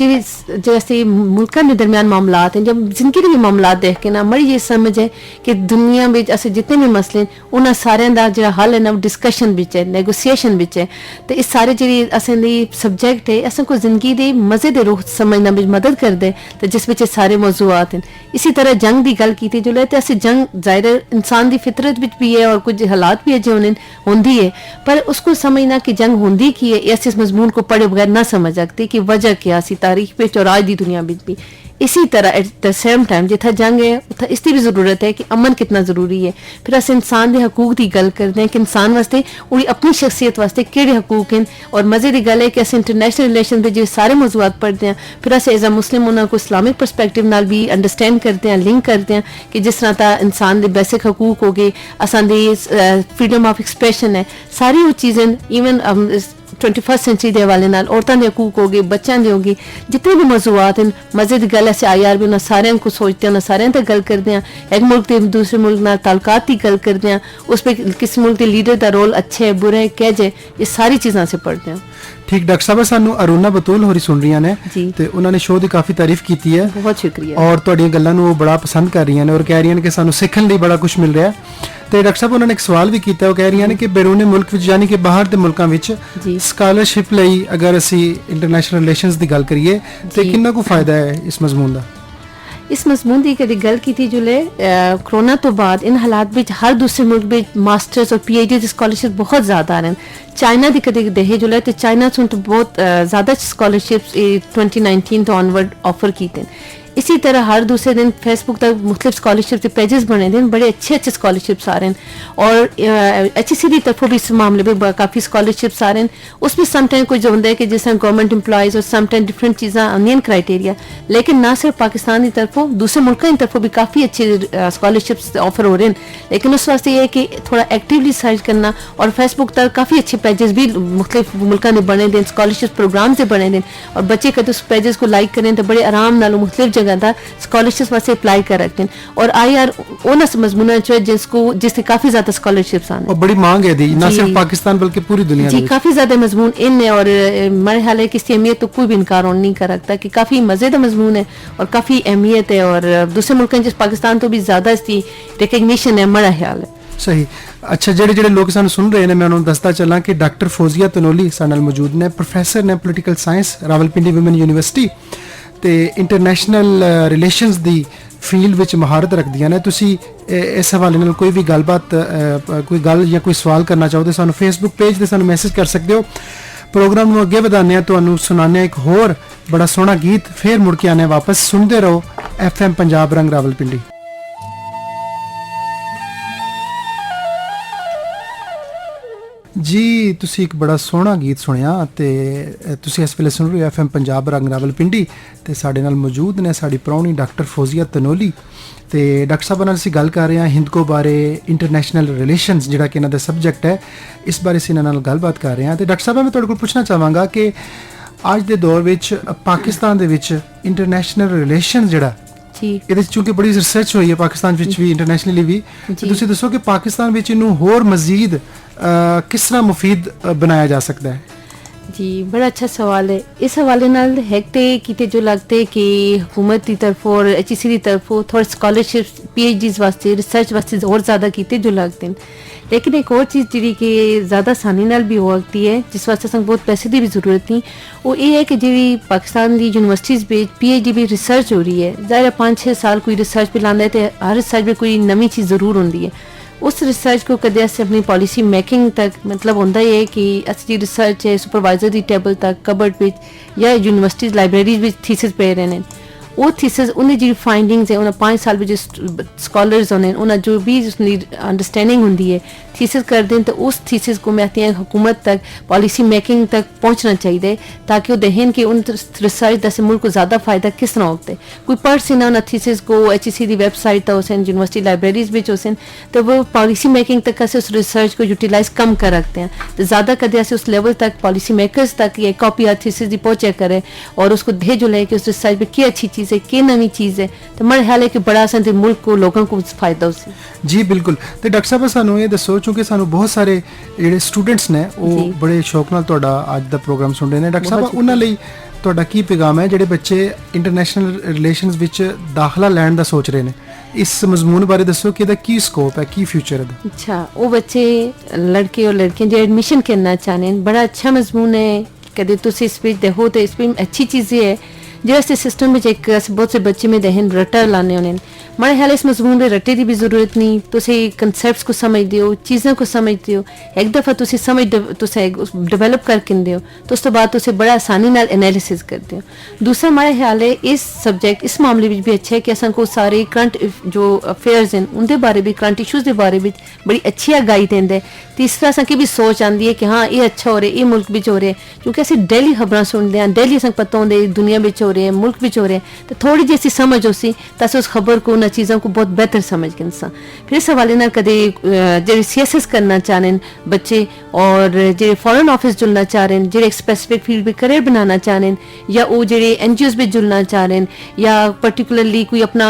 जैसे मुल्कों के दरमियान मामलात हैं जब जिंदगी के भी मामलात देख के ना बड़ी ये समझ है कि दुनिया में ऐसे जितने भी मसले उन्होंने सारे का जो हल है ना डिस्कशन बिच है नैगोशिएशन बिच है तो इस सारे जी असें सबजैक्ट है असें को जिंदगी के मजे के रूह समझना भी मदद करते तो जिस विच सारे मौजूआत हैं इसी तरह जंग की गल की जो है तो असं जंग ज़ाहिर इंसान की फितरत विच भी है और कुछ हालात भी अजे होंगी है पर उसको समझना कि जंग होंगी की है इस मजमून को पढ़े बगैर ना समझ सकते कि वजह क्या सी तारीख पे और आज की दुनिया में भी इसी तरह एट द सेम टाइम जितना जंग है उत्थे इसकी भी जरूरत है कि अमन कितना जरूरी है फिर अस इंसान के हकूक की गल करते हैं कि इंसान वास्ते उनकी अपनी शख्सियत वास्ते केड़े हकूक हैं और मजे की गल है कि अस इंटरनेशनल रिलेशन के जो सारे मौजूद पढ़ते हैं फिर अस एज अ मुस्लिम उन्होंने को इस्लामिक परस्पेक्टिव नाल भी अंडरस्टैंड करते हैं लिंक करते हैं कि जिस तरह का इंसान के बेसिक हकूक हो गए असांदी फ्रीडम ऑफ एक्सप्रैशन है सारी वो चीज़ें इवन 21st सेंचुरी के हवाले नाल औरतों के हकूक हो गए बच्चों के हो गए जितने भी मौजूद हैं मजे की गल ऐसे IR भी उन्हें सारे को सोचते हैं उन्हें सारे तक गल करते हैं एक मुल्क के दूसरे मुल्क नाल ताल्लुकात की गल करते हैं उस पर किस मुल्क के लीडर का रोल अच्छे है बुरे है कह जाए ये सारी चीज़ां से पढ़ते हैं ठीक डॉक्टर साहब सानू अरुणा बतूल होरी सुन रही ने ते उन्होंने शो की काफ़ी तारीफ की है बहुत शुक्रिया और तुहाडियां गल्लां नू बड़ा पसंद कर रही हैं और कह रही हैं कि सानू सीखण लई बड़ा कुछ मिल रहा है तो डॉक्टर साहब उन्होंने एक सवाल भी किया वो कह रही हैं कि बैरूनी मुल्क विच यानी कि बाहर के मुल्कों विच स्कॉलरशिप लई अगर असी इंटरनेशनल रिलेशंस की गल करिए तो कितना को फायदा है इस मजमून का इस मजमून की कभी गल की थी जुले कोरोना तो बाद इन हालात में हर दूसरे मुल्क में मास्टर्स और PhD की स्कॉलरशिप बहुत ज़्यादा आ रहे हैं चाइना की कभी देहे जुले तो चाइना से तो बहुत ज़्यादा स्कॉलरशिप्स 2019 तो ऑनवर्ड ऑफर की थे इसी तरह हर दूसरे दिन फेसबुक तक मुख्तलिफ स्कॉलरशिप के पेजेस बने थे बड़े अच्छे स्कॉलरशिप्स आ रहे हैं और HEC की तरफों भी इस मामले में काफ़ी स्कॉलरशिप्स आ रहे हैं उसमें समटाइम कुछ होता है कि जिस तरह गवर्नमेंट एम्प्लॉयज़ और समटाइम डिफरेंट चीज़ें आंदियां क्राइटेरिया लेकिन ना सिर्फ पाकिस्तान की तरफों दूसरे मुल्कों की तरफों भी काफ़ी अच्छे स्कॉलरशिप्स ऑफर हो रहे हैं लेकिन उस वास्ते ये है कि थोड़ा एक्टिवली सर्च करना और फेसबुक तक काफ़ी अच्छे पेजेस भी मुख्तलिफ मुल्कों के बने दें स्कॉलरशिप प्रोग्राम से बने दें और बच्चे कभी उस पेजेस को लाइक करें तो बड़े आराम नाल मुख्तलिफ जगह स्कॉलरशिप वास्ते अप्लाई कर रखते हैं और IR उन मजमून जिससे काफी ज्यादा स्कॉलरशिप्स आने और बड़ी मांग है दी ना सिर्फ पाकिस्तान बल्कि पूरी दुनिया जी काफी ज्यादा मजमून इन है और मेरे ख्याल है कि इसकी अहमियत तो कोई भी इनकार नहीं कर सकता कि काफी मजेदार मजमून है और काफी अहमियत है और दूसरे मुल्कों जिस पाकिस्तान तो भी ज्यादा इसकी रिकग्निशन है मेरा ख्याल है सही अच्छा जेडे लोग सानू सुन रहे हैं मैं उन्होंने दसदा चला कि डॉक्टर फौजिया तनोली साडे नाल मौजूद ने प्रोफैसर ने political science Rawalpindi women university ते इंटरनेशनल रिलेशंस दी फील्ड विच महारत रखदियां ने तुसी इस हवाले नाल कोई भी गलबात कोई गल या कोई सवाल करना चाहो तो सानू फेसबुक पेज ते सानू मैसेज कर सकते हो प्रोग्राम नू अगे वधाने आ तुहानू सुनाने एक होर बड़ा सोहना गीत फिर मुड़ के आने वापस सुनते रहो FM पंजाब रंग रावलपिंडी जी तुसी एक बड़ा सोहना गीत सुनिया ते तुसी इस वेले सुन रहे हो FM पंजाब रंग रावलपिंडी ते साडे नाल मौजूद ने साडी प्राहुणी डॉक्टर फौजिया तनोली ते डॉक्टर साहब नाल असीं गल कर रहे हैं हिंदको बारे इंटरनेशनल रिलेशंस जिहड़ा कि इन्हां दा सब्जैक्ट है इस बारे असीं इन्हां नाल गलबात कर रहे हैं ते डॉक्टर साहब मैं तुहाडे कोल पुछना चाहांगा कि अज दे दौर विच पाकिस्तान दे विच इंटरनेशनल रिलेशन जिहड़ा ਇਹਦੇ ਚੂੰਕਿ ਬੜੀ ਰਿਸਰਚ ਹੋਈ ਹੈ ਪਾਕਿਸਤਾਨ ਵਿੱਚ ਵੀ ਇੰਟਰਨੈਸ਼ਨਲੀ ਵੀ ਤੁਸੀਂ ਦੱਸੋ ਕਿ ਪਾਕਿਸਤਾਨ ਵਿੱਚ ਇਹਨੂੰ ਹੋਰ ਮਜ਼ੀਦ किस तरह मुफीद बनाया जा सकता है जी बड़ा अच्छा सवाल है इस हवाले नाल हैकते किते जो लगते कि हुकूमत की तरफ और HEC की तरफ थोड़ा स्कॉलरशिप PhDs वास्ते रिसर्च वास्ते और ज़्यादा किते जो लगते हैं लेकिन एक और चीज़ जी कि ज़्यादा आसानी नाल भी हो सकती है जिस वास्ते असें बहुत पैसे की भी जरूरत नहीं वो ये है कि जी पाकिस्तान की यूनिवर्सिटीज़ में PhD भी रिसर्च हो रही है ज़ाहिर 5-6 साल कोई रिसर्च भी लाना है तो हर रिसर्च में कोई नवी चीज़ ज़रूर होती है उस रिसर्च को कदे अस अपनी पॉलिसी मेकिंग तक मतलब होंदा ही है कि असली रिसर्च है सुपरवाइजर की टेबल तक कबर्ड विच या यूनिवर्सिटीज़ लाइब्रेरीज विच थीसिस पे रहने ਉਹ ਥੀਸਿਸ ਉਹਨੇ ਜਿਹੜੀ ਫਾਈਂਡਿੰਗਸ ਹੈ ਉਹਨਾਂ 5 ਸਾਲ ਵਿੱਚ ਸਕਾਲਰਸ ਹੋਣੇ ਉਹਨਾਂ ਜੋ ਵੀ ਉਸਦੀ ਅੰਡਰਸਟੈਂਡਿੰਗ ਹੁੰਦੀ ਹੈ थीसिस कर दें तो उस थीसिस को मैं कहती हूँ हुकूमत तक पॉलिसी मेकिंग तक पहुँचना चाहिए ताकि वो देखें कि उन रिसर्च दस मुल्क को ज़्यादा फ़ायदा किस तरह होता है कोई पढ़ से ना उन थीसिस को HEC की वेबसाइट तो होसन यूनिवर्सिटी लाइब्रेरीज भी होसन तो वो पॉलिसी मेकिंग तक कैसे उस रिसर्च को यूटिलाइज कम कर रखते हैं तो ज़्यादा कदे ऐसे उस लेवल तक पॉलिसी मेकर्स तक ये कॉपी या थीसिस की पहुँचे करे और उसको भेजो ले कि उस रिसर्च में क्या अच्छी चीज़ है क्या नवी चीज़ है तो मेरा ख्याल है कि बड़ा सन मुल्क को लोगों को फ़ायदा हो। जी बिल्कुल। तो डॉक्टर साहब सानू ये दसो क्योंकि सानू बहुत सारे ਜਿਹੜੇ ਸਟੂਡੈਂਟਸ ਨੇ ਉਹ ਬੜੇ ਸ਼ੌਕ ਨਾਲ ਤੁਹਾਡਾ ਅੱਜ ਦਾ ਪ੍ਰੋਗਰਾਮ ਸੁਣ ਰਹੇ ਨੇ ਡਾਕਟਰ ਸਾਹਿਬ ਉਹਨਾਂ ਲਈ ਤੁਹਾਡਾ ਕੀ ਪੈਗਾਮ ਹੈ ਜਿਹੜੇ ਬੱਚੇ ਇੰਟਰਨੈਸ਼ਨਲ ਰਿਲੇਸ਼ਨਸ ਵਿੱਚ ਦਾਖਲਾ ਲੈਣ ਦਾ ਸੋਚ ਰਹੇ ਨੇ ਇਸ ਮਜ਼ਮੂਨ ਬਾਰੇ ਦੱਸੋ ਕਿ ਇਹਦਾ ਕੀ ਸਕੋਪ ਹੈ ਕੀ ਫਿਊਚਰ ਹੈ ਇਹਦਾ। अच्छा वो बच्चे लड़के और लड़कियां जो एडमिशन करना चाहते हैं बड़ा अच्छा मजमून है कदे तुम इस पे देखो तो इस पे अच्छी चीज़ है जो सिस्टम में एक बहुत से बच्चे में दहन रट्टा लाने होने मेरे ख्याल इस मजमून में रट्टे की भी जरूरत नहीं तुसी कंसैप्ट्स को समझते हो चीज़ों को समझते हो एक दफ़ा तुसी समझ डिवेलप करके हो तो उस तो बाद तुसी बड़ा आसानी नाल एनालिसिस करते हो। दूसरा मेरा ख्याल है इस सब्जेक्ट इस मामले में भी अच्छा है कि असन को सारे करंट जो अफेयर्स हैं उनके बारे भी करंट इशूज़ के बारे में बड़ी अच्छी आगाही देंगे। तीसरा असन की भी सोच आती है कि हाँ ये अच्छा हो रहा है ये मुल्क में हो रहा है क्योंकि असं डेली खबर सुनते हैं डेली असन पता होंगे दुनिया में हो रहे हैं मुल्क में हो रहे हैं तो थोड़ी जी असी समझ हो सी तो अस उस खबर को उन चीज़ों को बहुत बेहतर समझ गए सा। फिर इस हवाले ना कदे जो CSS करना चाह रहे हैं बच्चे और जो फॉरेन ऑफिस जुड़ना चाह रहे हैं जो एक स्पेसिफिक फील्ड में करियर बनाना चाह रहे हैं या वो जो NGOs में जुड़ना चाह रहे हैं या पर्टिकुलरली कोई अपना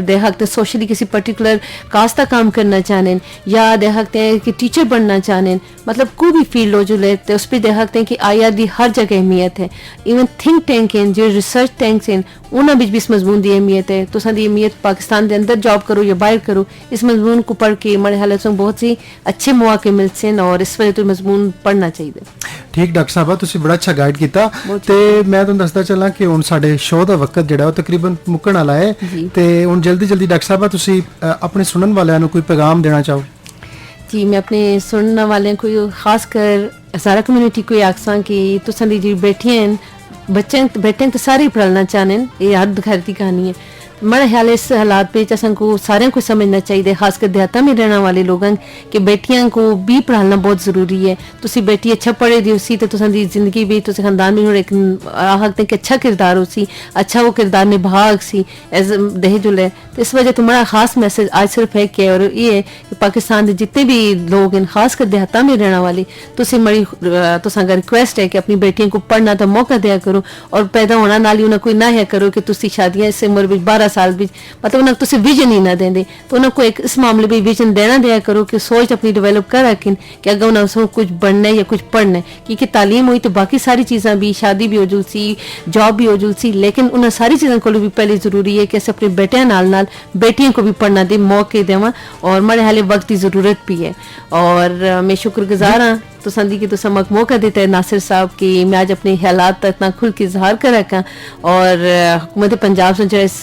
देहात सोशली किसी पर्टिकुलर कास्ट का काम करना चाह रहे हैं या देहाते हैं कि टीचर बनना चाह रहे हैं मतलब कोई भी फील्ड हो जो लेते उस पर देहाते हैं कि IR की हर जगह अहमियत है इवन थिंक टैंक हैं जो रिसर्च टैंक्स हैं उन्होंने भी इस मजमून की अहमियत है तो दी अहमियत पाकिस्तान के अंदर जॉब करो या बाहर करो इस मजमून को पढ़ के मेरे ख्याल से बहुत सी अच्छे मौके मिलते हैं और इस वजह तो मजमून पढ़ना चाहिए। ठीक डॉक्टर साहब ਤੁਸੀਂ ਬੜਾ ਅੱਛਾ ਗਾਈਡ ਕੀਤਾ ਤੇ ਮੈਂ ਤੁਹਾਨੂੰ ਦੱਸਦਾ ਚੱਲਾਂ ਕਿ ਹੁਣ ਸਾਡੇ ਸ਼ੋਅ ਦਾ ਵਕਤ ਜਿਹੜਾ ਉਹ ਤਕਰੀਬਨ ਮੁੱਕਣ ਵਾਲਾ ਹੈ ਤੇ ਹੁਣ ਜਲਦੀ ਡਾਕਟਰ ਸਾਹਿਬ ਤੁਸੀਂ ਆਪਣੇ ਸੁਣਨ ਵਾਲਿਆਂ ਨੂੰ ਕੋਈ ਪੈਗਾਮ ਦੇਣਾ ਚਾਹੋ। जी मैं अपने सुनने वाले को खास कर हज़ारा कम्युनिटी को आखसा कि तुसां दी जी बैठियां बच्चे बैठे तो सारे पढ़ना चाहते हैं ये हर घर की कहानी है मेरा ख्याल इस हालात पे असन को सारे को समझना चाहिए खासकर देहातों में रहने वाले लोगों कि बेटियां को भी पढ़ाना बहुत ज़रूरी है तुसी बेटी अच्छा पढ़े दी उसी तो तुसां दी जिंदगी भी तुसी खानदान में एक आखते कि अच्छा किरदार उसी अच्छा वो किरदार निभाग सी एज दहे जुले तो इस वजह तो मेरा खास मैसेज आज सिर्फ है कि और ये है कि पाकिस्तान के जितने भी लोग हैं खासकर देहातों में रहने वाले तुसी बड़ी तुसां रिक्वेस्ट है कि अपनी बेटियों को पढ़ना का मौका दिया करो और पैदा होना नाल ही उन्हें कोई ना है करो कि तुसी शादियां इस उम्र में 12 साल भी मतलब उन्हें तुसी विजन ही ना देंगे तो उन्हें को एक इस मामले में विजन देना दिया करो कि सोच अपनी डेवलप कर रखें कि अगर उन्हें उसमें कुछ बढ़ना है या कुछ पढ़ना है क्योंकि तालीम हुई तो बाकी सारी चीज़ें भी शादी भी हो जुल सी जॉब भी हो जुल सी लेकिन उन्हें सारी चीज़ों को भी पहले ज़रूरी है कि अस अपने बेटियां नाल बेटियों को भी पढ़ना दे मौके देवा और मेरे हाले वक्त की ज़रूरत भी है और मैं शुक्रगुजार हाँ तो संदी की तो समक मौका देते हैं नासिर साहब कि मैं आज अपने ख्यालात तक इतना खुल के इजहार कर रखा और हुकूमत पंजाब से जो इस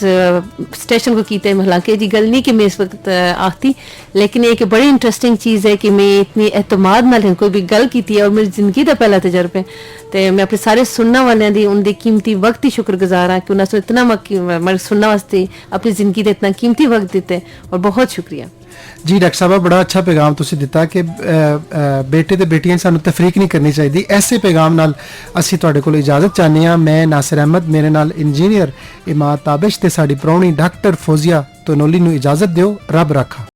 स्टेशन को कीते हालांकि जी गल नहीं कि मैं इस वक्त आती लेकिन एक बड़ी इंटरेस्टिंग चीज़ है कि मैं इतनी एतमाद नाल कोई भी गल की और मेरी जिंदगी का पहला तजर्बा है तो मैं अपने सारे सुनने वाले दी उनके कीमती वक्त ही शुक्रगुजार हाँ कि उन्होंने इतना मैं सुनने वास्ते अपनी जिंदगी का इतना कीमती वक्त दिता और बहुत शुक्रिया। जी डॉक्टर साहब बड़ा अच्छा पैगाम तुसी दिता कि बेटे ते बेटियां सानू तफरीक नहीं करनी चाहिए ऐसे पैगाम नाल असी तुहाडे कोल इजाजत चाहते हैं। मैं नासिर अहमद मेरे नाल इंजीनियर इमाद ताबिश ते साडी प्राहुणी डॉक्टर फौजिया तोनोली नू इजाजत दिओ रब रखा।